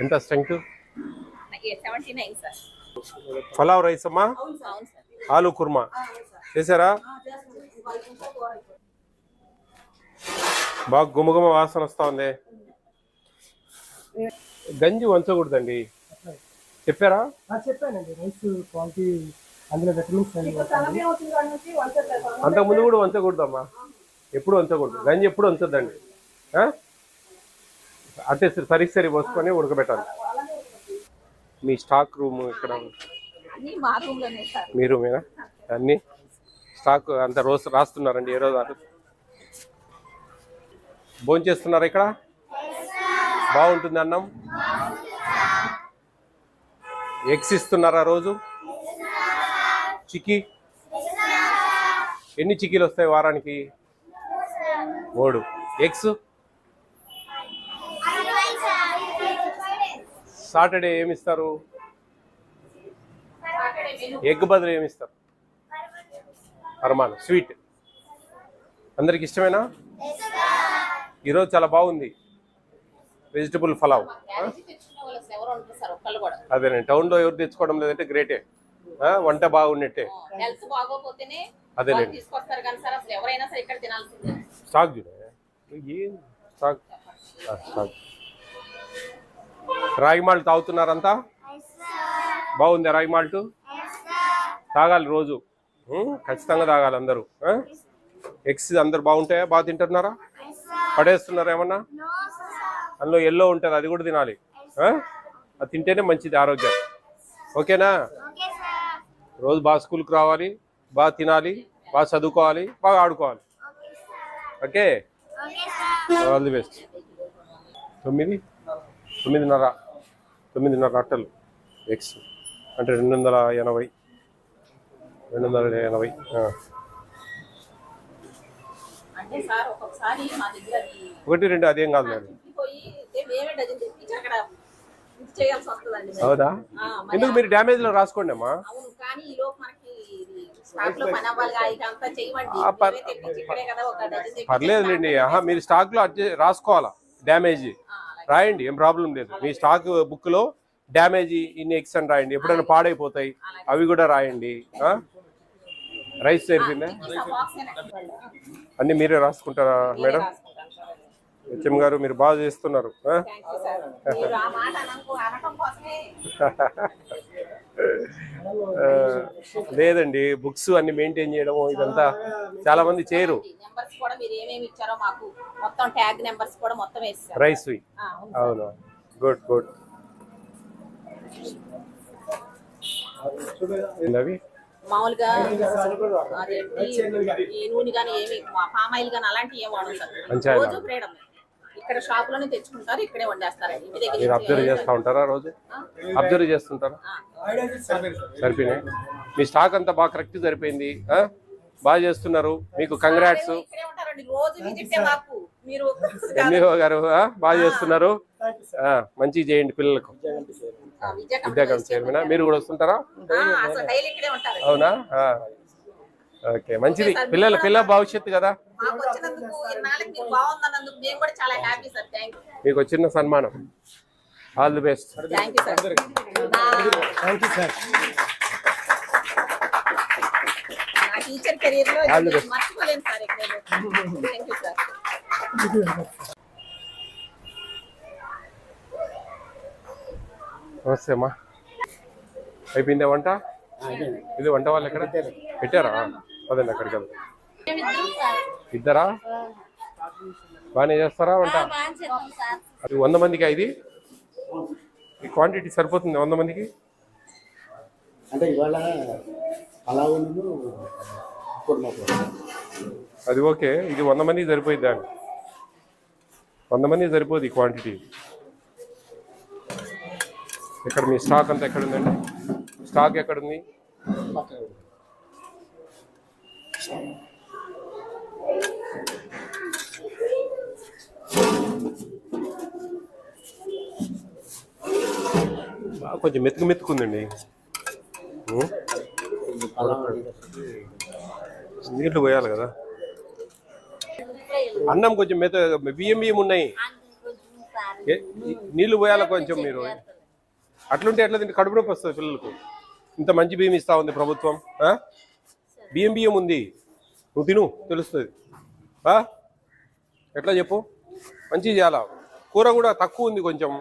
ఎంత strength? 79 sir. Pulao rice అమ్మా, ఆలు కుర్మా చేశారా? బాగా గుమగుమ వాసన వస్తా ఉంది. గంజి వంచకూడదండి చెప్పారా? చెప్పానండి. రైస్ క్వాలిటీ అందులో విటమిన్స్ అంతకుముందు కూడా వంచకూడదమ్మా, ఎప్పుడు వంచకూడదు. గంజి ఎప్పుడు వంచొద్దండి. అంటే సరి పోసుకొని ఉడకబెట్టాలి. మీ స్టాక్ రూమ్ ఇక్కడ మీ రూమేనా? అన్ని స్టాక్ అంత రోజు రాస్తున్నారండి. ఏ రోజు భోజనం చేస్తున్నారా ఇక్కడ? బాగుంటుంది అన్నం. ఎగ్స్ ఇస్తున్నారా రోజు? చిక్కీ ఎన్ని చిక్కీలు వస్తాయి వారానికి? 3 ఎగ్స్. సాటర్డే ఏమిస్తారు? ఎగ్ బదులు ఏమిస్తారు? పరమాణం స్వీట్. అందరికి ఇష్టమేనా? ఈరోజు చాలా బాగుంది వెజిటబుల్ పలావ్. అదేనండి, టౌన్లో ఎవరు తెచ్చుకోవడం లేదంటే గ్రేటే. వంట బాగున్నట్టే. అదేనండి. Stock stock stock. రాగి మాల్ట్ తాగుతున్నారంతా? బాగుందా రాగి మాల్ట్? తాగాలి రోజు, ఖచ్చితంగా తాగాలి అందరూ. ఎగ్స్ అందరు బాగుంటాయా? బాగా తింటున్నారా? పడేస్తున్నారా ఏమన్నా? అందులో ఎల్లో ఉంటుంది, అది కూడా తినాలి. అది తింటేనే మంచిది ఆరోగ్యం. ఓకేనా? రోజు బాగా స్కూల్కి రావాలి, బాగా తినాలి, బాగా చదువుకోవాలి, బాగా ఆడుకోవాలి. Okay, all the best. 9:30 అట్టలు ఎగ్స్ అంటే 280. 280. ఒకటి రెండు అదేం కాదు మేడం. అవునా? ఎందుకు? మీరు డ్యామేజ్ లో రాసుకోండి అమ్మా. పర్లేదులేండి. మీరు స్టాక్ లో రాసుకోవాలా, డ్యామేజ్ రాయండి, ఏం ప్రాబ్లం లేదు. మీ స్టాక్ బుక్ లో డ్యామేజ్ ఇన్ని ఎగ్స్ అని రాయండి. ఎప్పుడైనా పాడైపోతాయి అవి కూడా రాయండి. రైస్ సరిపోయిందా? అన్ని మీరే రాసుకుంటారా మేడం? హెచ్ఎం గారు మీరు బాగా చేస్తున్నారు. లేదండి, బుక్స్ అన్ని మెయింటైన్ చేయడం ఇదంతా చాలా మంది చేయరు. రైస్ అవును, గుడ్ గుడ్. అవి మామూలుగా ఈ నూనె కానీ ఏమి పామ్ ఆయిల్ కానీ అలాంటివి ఏమి వాడరు సార్. రోజు ఫ్రీడమ్. ఇక్కడ షాప్ లోనే తెచ్చుకుంటారు, ఇక్కడే వండేస్తారు. మీరు అబ్జర్వ్ చేస్తూ ఉంటారా? రోజు అబ్జర్వ్ చేస్తుంటారా? సరిపోయినాయి. మీ స్టాక్ అంతా బాగా కరెక్ట్ సరిపోయింది, బాగా చేస్తున్నారు. మీకు కంగ్రాట్స్. ఎంఈఓ గారు బాగా చేస్తున్నారు. మంచిగా చేయండి పిల్లలకు. విద్యాకాంక్ష చైర్మన్ మీరు కూడా వస్తుంటారా? అవునా? ఓకే, మంచిది. పిల్లల భవిష్యత్తు కదా. మీకు వచ్చిన సన్మానం. All the best. Teacher career లో మర్చిపోలేను సార్. నమస్తే అమ్మా. అయిపోయిందా వంట? ఇది వంట వాళ్ళు ఎక్కడ పెట్టారా? అదండి అక్కడికి కదా. ఇద్దరా? బాగానే చేస్తారా వంట? అది 100 మందికి ఇది ఈ క్వాంటిటీ సరిపోతుంది? 100 మందికి అంటే ఇవాళ అది ఓకే. ఇది 100 మందికి సరిపోయిద్దా? 100 మందికి సరిపోదు ఈ క్వాంటిటీ. ఎక్కడ మీ స్టాక్ అంతా ఎక్కడ ఉందండి? స్టాక్ ఎక్కడుంది? కొంచెం మెతుకుందండి. నీళ్లు పోయాలి కదా. అన్నం కొంచెం బియ్యం ఉన్నాయి. నీళ్లు పోయాలి కొంచెం మీరు. అట్లుంటే ఎట్లా తింటే కడుపు నొప్పి వస్తుంది పిల్లలకు. ఇంత మంచి బియ్యం ఇస్తా ఉంది ప్రభుత్వం. బియ్యం ఉంది, నువ్వు తిను తెలుస్తుంది. ఎట్లా చెప్పు, మంచిగా చేయాలా. కూర కూడా తక్కువ ఉంది కొంచెం,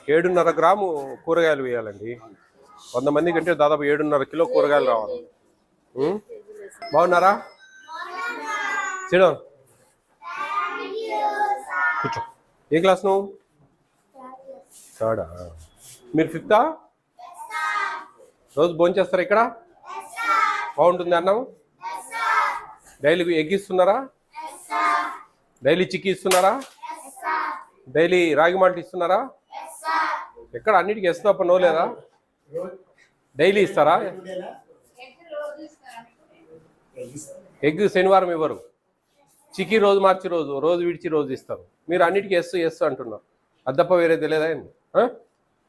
7.5 గ్రాము కూరగాయలు వేయాలండి. 100 మంది కంటే దాదాపు 7.5 కిలో కూరగాయలు రావాలి. బాగున్నారా? చూడు కూర్చో. ఏ క్లాస్ నువ్వు? థర్డా? మీరు 5థా? రోజు భోజనం చేస్తారా ఇక్కడ? బాగుంటుంది అన్నం? డైలీ ఎగ్ ఇస్తున్నారా? డైలీ చిక్కీ ఇస్తున్నారా? డైలీ రాగి మాల్ట్ ఇస్తున్నారా? ఎక్కడ అన్నిటికీ ఎస్ తప్ప నో లేదా? డైలీ ఇస్తారా? ఎగ్ శనివారం ఇవ్వరు, చిక్కీ రోజు మార్చి రోజు విడిచి రోజు ఇస్తారు. మీరు అన్నిటికీ ఎస్ అంటున్నారు. అది తప్ప వేరే తెలియదా?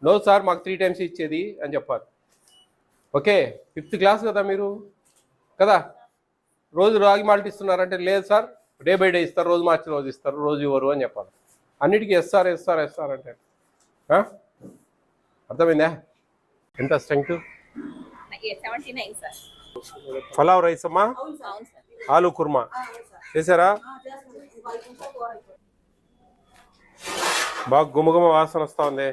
నో సార్ మాకు 3 టైమ్స్ ఇచ్చేది అని చెప్పాలి. ఓకే, 5th క్లాస్ కదా మీరు కదా. రోజు రాగి మాల్ట్ ఇస్తున్నారంటే లేదు సార్ డే బై డే ఇస్తారు, రోజు మార్చి రోజు ఇస్తారు, రోజు ఇవ్వరు అని చెప్పాలి. అన్నిటికీ ఎస్ సార్ అంటే అర్థమైందా? ఎంత స్ట్రెంగ్త్? 79 సార్. పలావ్ రైస్ అమ్మా, ఆలు కుర్మా చేశారా? బాగా గుమగుమ వాసన వస్తా ఉంది.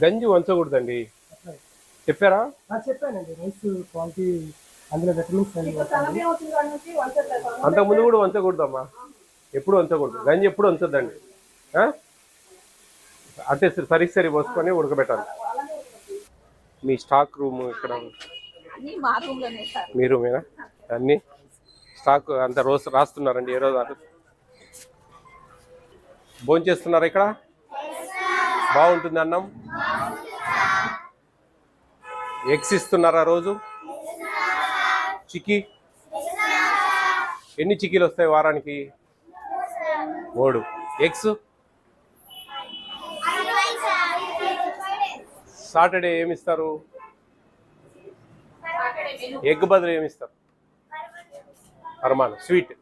గంజి వంచకూడదండి చెప్పారా? చెప్పానండి. రైస్ క్వాలిటీ అందులో విటమిన్స్ అంతకుముందు కూడా వంచకూడదమ్మా, ఎప్పుడు వంచకూడదు. గంజి ఎప్పుడు వంచొద్దండి. అంటే సరి పోసుకొని ఉడకబెట్టాలి. మీ స్టాక్ రూమ్ ఇక్కడ మీ రూమేనా? అన్ని స్టాక్ అంత రోజు రాస్తున్నారండి ఏ రోజు అటు భోజనం చేస్తున్నారా ఇక్కడ? బాగుంటుంది అన్నం? ఎగ్స్ ఇస్తున్నారా రోజు? చిక్కీ ఎన్ని చిక్కీలు వస్తాయి వారానికి? 3 ఎగ్స్. సాటర్డే ఏమిస్తారు? ఎగ్ బదులు ఏమిస్తారు? పరమాణం స్వీట్.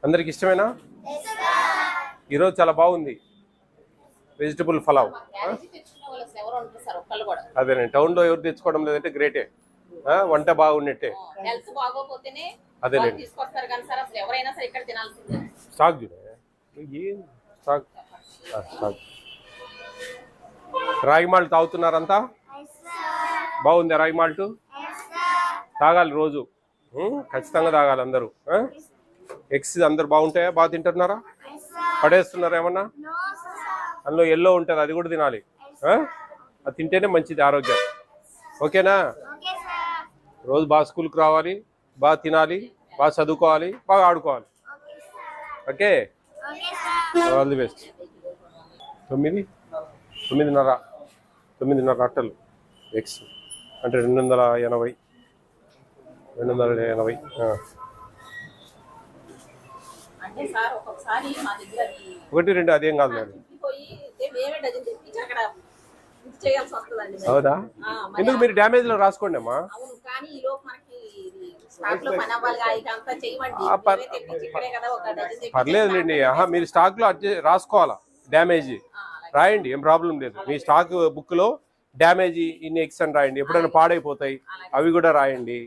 అందరికి ఇష్టమేనా? ఈరోజు చాలా బాగుంది వెజిటబుల్ పలావ్. అదేనండి, టౌన్లో ఎవరు తెచ్చుకోవడం లేదంటే గ్రేటే, వంట బాగున్నట్టే. అదేలేండి. స్టాక్ చూడే ఏం స్టాక్. రాగి మాల్ట్ తాగుతున్నారంతా? బాగుందా రాగి మాల్ట్? తాగాలి రోజు, ఖచ్చితంగా తాగాలి అందరూ. ఎగ్స్ అందరు బాగుంటాయా? బాగా తింటున్నారా? పడేస్తున్నారా ఏమన్నా? అందులో ఎల్లో ఉంటుంది, అది కూడా తినాలి. అది తింటేనే మంచిది ఆరోగ్యం. ఓకేనా? రోజు బాగా స్కూల్కి రావాలి, బాగా తినాలి, బాగా చదువుకోవాలి, బాగా ఆడుకోవాలి. Okay, all the best. 9.5 అట్టలు ఎగ్స్ అంటే 280. 280. అంటే సార్ ఒక్కొక్కసారి మా దగ్గర 1, 2 అదేం కాదు మేడం. అవునా? ఎందుకు మీరు డ్యామేజ్ లో రాసుకోండి అమ్మా. పర్లేదులేండి, మీరు స్టాక్ లో రాసుకోవాలా డ్యామేజ్ రాయండి, ఏం ప్రాబ్లం లేదు. మీ స్టాక్ బుక్ లో డ్యామేజ్ ఇన్ని ఎగ్స్ అని రాయండి. ఎప్పుడైనా పాడైపోతాయి అవి కూడా రాయండి.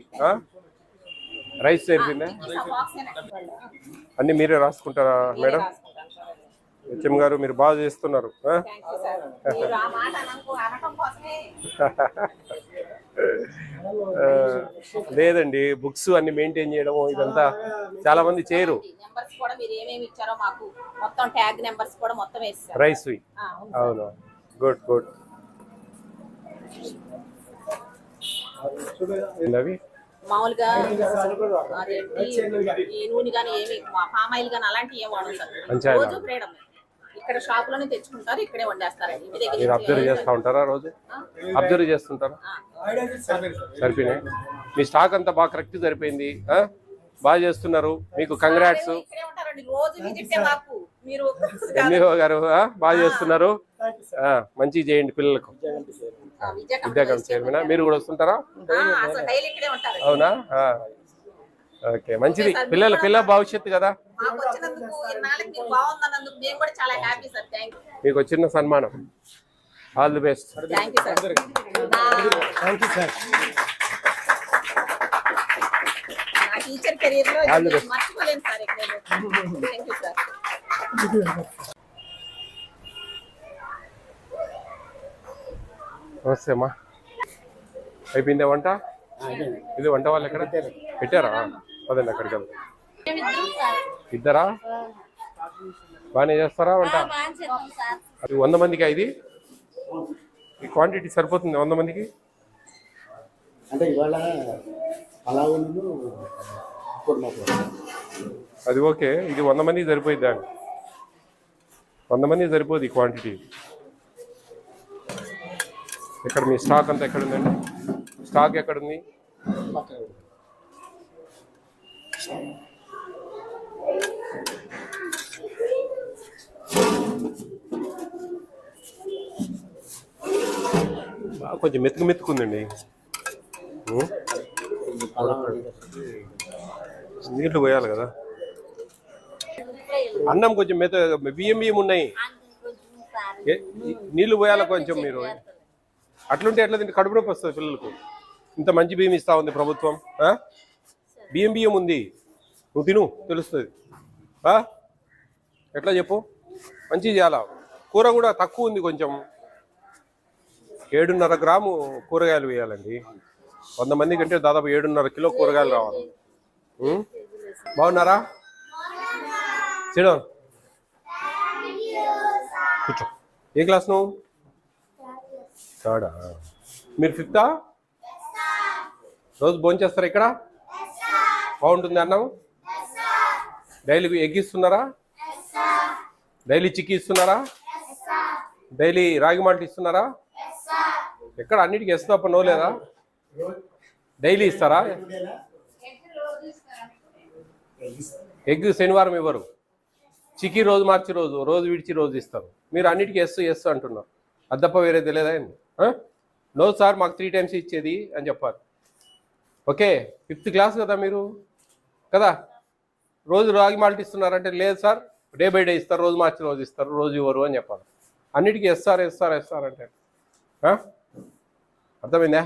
రైస్ సరిపోయిందా? అన్ని మీరే రాసుకుంటారా మేడం? హెచ్ఎం గారు మీరు బాగా చేస్తున్నారు. లేదండి, బుక్స్ అన్ని మెయింటైన్ చేయడం ఇదంతా చాలా మంది చేయరు. రైస్ అవును, గుడ్ గుడ్. అవి మామూలుగా ఈ నూనె కానీ ఏమి పామ్ ఆయిల్ కానీ అలాంటివి ఏమి వాడదు సార్. రోజు ఫ్రీడమ్ ఇక్కడ షాప్ లోనే తెచ్చుకుంటారు, ఇక్కడే వండేస్తారండి. మీరు అబ్జర్వ్ చేస్తూ ఉంటారా? రోజు అబ్జర్వ్ చేస్తుంటారా? సరిపోయినాయి. మీ స్టాక్ అంతా బాగా కరెక్ట్ సరిపోయింది, బాగా చేస్తున్నారు. మీకు కంగ్రాట్స్ గారు, బాగా చేస్తున్నారు. మంచిగా చేయండి పిల్లలకు. విద్యాకాంక్ష చైర్మన్ మీరు కూడా వస్తుంటారా? అవునా? ఓకే మంచిది, పిల్లల భవిష్యత్తు కదా. మాకు వచ్చినందుకు ఇన్నాళ్ళకి మీరు బాగుందన్నందుకు మేము కూడా చాలా హ్యాపీ సార్. Thank you. మీకు వచ్చిన సన్మానం. All the best. Thank you sir. Thank you sir. నా టీచర్ కెరీర్ లో ఇది మర్చిపోలేను సార్. Thank you sir. నమస్తే అమ్మా. అయిపోయిందా వంట? ఇది వంట వాళ్ళు ఎక్కడ పెట్టారా? అదండి అక్కడికి వెళ్తాం. ఇద్దరా? బాగానే చేస్తారా వంట? అది 100 మందికి ఇది ఈ క్వాంటిటీ సరిపోతుంది 100 మందికి? అంటే ఇవాళ పలావులు అది ఓకే. ఇది 100 మందికి సరిపోయింది దాన్ని. 100 మందికి సరిపోదు ఈ క్వాంటిటీ. ఎక్కడ మీ స్టాక్ అంతా ఎక్కడ ఉందండి? స్టాక్ ఎక్కడుంది? కొంచెం మెతుకుందండి. నీళ్లు పోయాలి కదా. అన్నం కొంచెం బియ్యం ఉన్నాయి. నీళ్లు పోయాలి కొంచెం. మీరు అట్లుంటే ఎట్లా తింటే కడుపు నొప్పి వస్తుంది పిల్లలకు. ఇంత మంచి బియ్యం ఇస్తా ఉంది ప్రభుత్వం. బియ్యం ఉంది, నువ్వు తిను తెలుస్తుంది. ఎట్లా చెప్పు? మంచిగా చేయాలా. కూర కూడా తక్కువ ఉంది కొంచెం. 7.5 గ్రాము కూరగాయలు వేయాలండి. 100 మంది కంటే దాదాపు 7.5 కిలో కూరగాయలు రావాలి. బాగున్నారా? సిడౌన్, కూర్చో. ఏ క్లాస్ నువ్వు? థర్డా? మీరు 5థా? రోజు భోంచేస్తారా ఇక్కడ? బాగుంటుంది అన్నం? డైలీ ఎగ్ ఇస్తున్నారా? డైలీ చిక్కీ ఇస్తున్నారా? డైలీ రాగి మాల్ట్ ఇస్తున్నారా? ఎక్కడ అన్నిటికీ ఎస్ తప్ప నో లేదా? డైలీ ఇస్తారా? ఎగ్ శనివారం ఇవ్వరు. చిక్కీ రోజు మార్చి రోజు విడిచి రోజు ఇస్తారు. మీరు అన్నిటికీ ఎస్ అంటున్నారు. అది తప్ప వేరే తెలియదా? నో సార్ మాకు 3 టైమ్స్ ఇచ్చేది అని చెప్పాలి. ఓకే, 5th క్లాస్ కదా మీరు కదా. రోజు రాగి మాల్ట్ ఇస్తున్నారంటే లేదు సార్ డే బై డే ఇస్తారు, రోజు మార్చి రోజు ఇస్తారు, రోజు ఇవ్వరు అని చెప్పాలి. అన్నిటికీ ఎస్ సార్ అంటే అర్థమైందా?